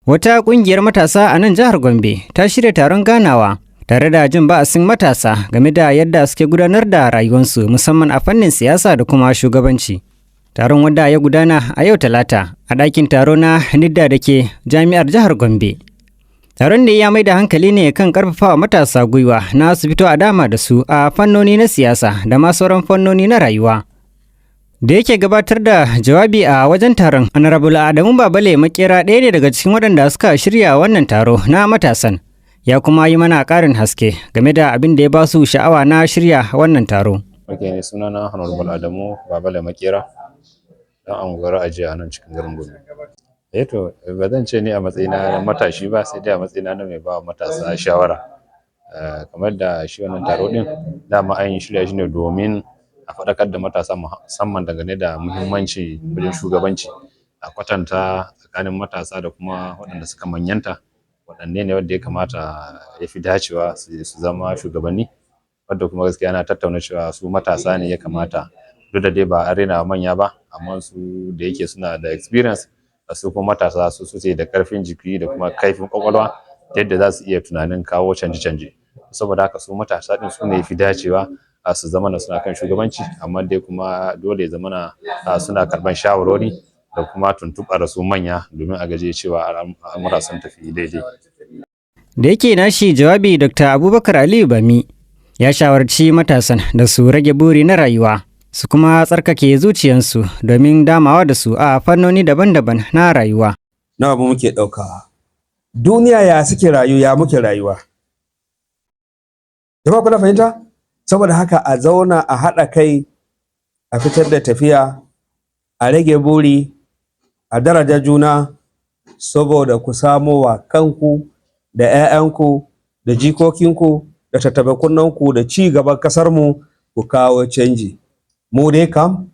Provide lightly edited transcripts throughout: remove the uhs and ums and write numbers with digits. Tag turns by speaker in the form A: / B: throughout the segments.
A: Wata ƙungiyar matasa a nan jihar Gombe ta shirya taron ganawa tare da jin ba'asin matasa game da yadda suke gudanar da rayuwarsu musamman a fannin siyasa da kuma shugabanci. Taron wanda ya gudana a yau Talata a ɗakin taro na Nidda da ke jami'ar jihar Gombe. Taron ne ya mai da hankali ne kan ƙarfafawa matasa gwiwa na su fito a dama da su a fannoni na siyasa da ma sauran fannoni na rayuwa. Da yake gabatar da jawabi a wajen taron, Honorable Adamu Babale Makera ɗaya ne daga cikin waɗanda suka shirya wannan taro na matasan. Ya kuma yi mana ƙarin haske game da abin da ya ba su sha'awa na shirya wannan taro.
B: Okay, sunana Honorable Adamu Babale Makera, dan anguwar ajiya a nan cikin garin Gombe. To ba zan ce ni a matsayina na matashi ba, sai dai a matsayina na mai ba matasa shawara. Kamar da shi wannan taro din dama an yi shirya shi ne domin a faɗakar da matasa musamman dangane da muhimmanci wajen shugabanci, a kwatanta tsakanin matasa da kuma waɗanda suka manyanta, waɗanne ne wanda ya kamata ya fi dacewa su zama shugabanni, wadda kuma gaskiya ana tattauna cewa su matasa ne ya kamata, duk da dai ba a rena manya ba, amma su da yake suna da experience, su kuma matasa su suke da karfin jiki da kuma kaifin kwakwalwa yadda za su iya tunanin kawo canje-canje. Saboda haka su matasa din su ne fi dacewa su zamana suna kan shugabanci, amma dai kuma dole ya zamana suna karban shawarwari da kuma tuntuɓar su manya domin a gaje cewa al'amura sun tafi daidai.
A: Da yake nashi jawabi, Dr. Abubakar Aliyu Bami ya shawarci matasan da su rage buri na rayuwa, su kuma tsarkake zuciyansu domin damawa da su a fannoni daban-daban na rayuwa.
C: Nawa mu muke ɗaukawa? Duniya ya suke ya muke rayuwa? Jama'a kuna fahimta? Saboda haka a zauna a haɗa kai, a fitar da tafiya, a rage buri, a daraja juna, saboda ku samo wa kanku da 'ya'yanku da jikokinku da tattabakunanku da ci gaban ƙasarmu ku kawo canji. Mu dai kam,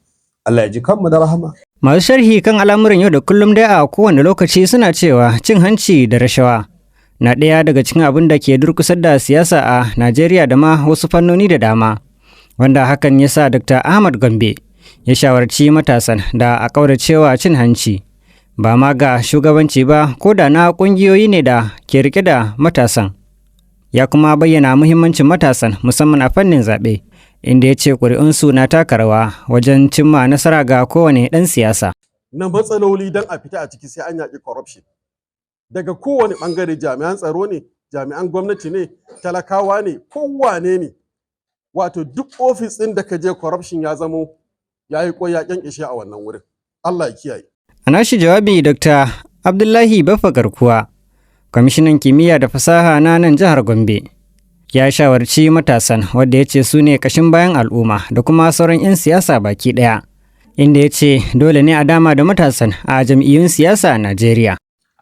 C: Allah ya ji kanmu da rahama.
A: Masu sharhi kan al'amuran yau da kullum dai a kowane lokaci suna cewa cin hanci da rashawa na ɗaya daga cikin abin da ke durkusar da siyasa a Najeriya da ma wasu fannoni da dama, wanda hakan ya sa Dr. Ahmad Gombe ya shawarci matasan da a ƙauracewa cin hanci, ba ma ga shugabanci ba ko da na ƙungiyoyi ne da ke rike da matasan. Ya kuma bayyana muhimmancin matasan musamman a fannin zaɓe, inda ya ce ƙuri'unsu na taka rawa wajen cimma nasara ga kowane ɗan siyasa.
D: Na matsaloli don a fita a ciki sai an yaƙi corruption. Daga kowane ɓangare, jami'an tsaro ne, jami'an gwamnati ne, talakawa ne, kowane ne. Wato duk ofis ɗin da ka je corruption ya zamo ya yi ƙwai ya ƙyanƙyashe a wannan wurin. Allah ya kiyaye.
A: A nashi jawabi, Dr. Abdullahi Baffa Garkuwa, kwamishinan kimiyya da fasaha na nan jihar Gombe, ya shawarci matasan wadda ya ce su ne ƙashin bayan al'umma da kuma sauran 'yan siyasa baki ɗaya, inda ya ce dole ne a dama da matasan a jam'iyyun siyasa a Najeriya.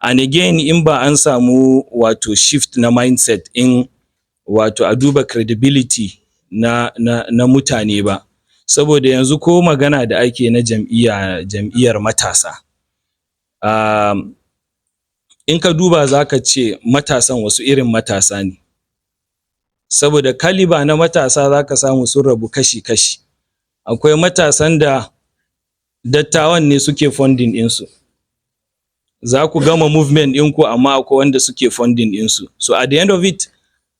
E: And again, in ba an samu wato shift na mindset in wato a duba credibility na mutane ba, saboda yanzu ko magana da ake na jam'iyyar matasa, in ka duba za ka ce matasan wasu irin matasa ne, saboda kaliba na matasa za ka samu sun rabu kashi-kashi. Akwai matasan da dattawan ne suke funding ɗinsu, za ku gama movement ɗinku amma akwai wanda suke funding ɗinsu. So at the end of it,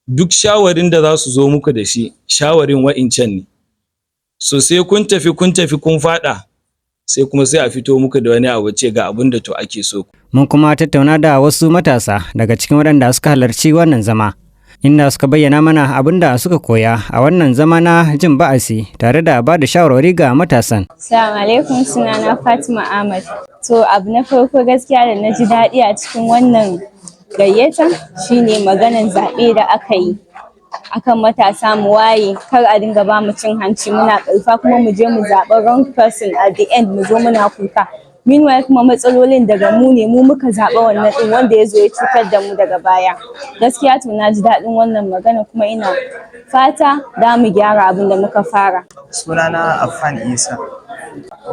E: duk shawarin da za su zo muku da shi shawarin wa'incan ne. So sai kun tafi kun faɗa, sai kuma sai a fito muku da wani abu ce ga abin da to ake so.
A: Mun kuma tattauna da wasu matasa daga cikin waɗanda suka halarci wannan zama, inda suka bayyana mana abin da suka koya a wannan zama na jin ba'asi tare da ba da shawarwari ga matasan.
F: Assalamu alaikum, sunana Fatima Ahmad. To abu na farko gaskiya da na ji daɗi a cikin wannan gayyata shine maganan zaɓe da aka yi akan matasa mu waye, kar a dinga ba mu cin hanci muna ƙarfa kuma mu je mu zaɓi wrong person at the end mu zo muna kuka. Meanwhile kuma matsalolin daga mu ne, mu muka zaɓa wannan ɗin wanda ya zo ya cutar da mu daga baya. Gaskiya to na ji daɗin wannan magana kuma ina fata za mu gyara abin da muka fara.
G: Sunana Affan Isa.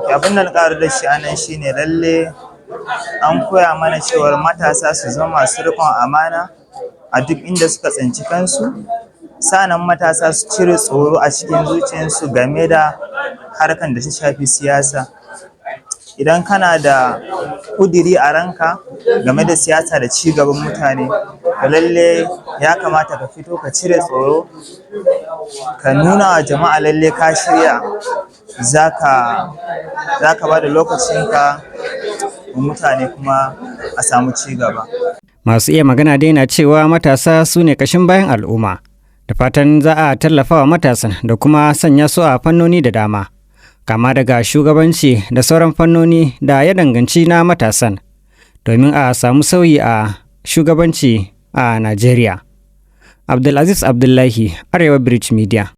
G: Abin da na ƙaru da shi anan shine lalle an koya mana cewar matasa su zama masu riƙon amana a duk inda suka tsinci kansu. Sanan matasa su cire tsoro a cikin zuciyarsu game da harkan da ta shafi siyasa. idan kana da ƙudiri a ranka game da siyasa da ci gaban mutane, to lalle ya kamata ka fito ka cire tsoro, ka nuna wa jama'a lalle ka shirya za ka ba da lokacinka wa mutane kuma a samu ci gaba.
A: Masu iya magana dai na cewa matasa su ne ƙashin bayan al'umma. Da fatan za a tallafa wa matasan da kuma sanya su a fannoni da dama, kama daga shugabanci da sauran fannoni da ya danganci na matasan, domin a samu sauyi a shugabanci a Najeriya. Abdulaziz Abdullahi, Arewa Bridge Media.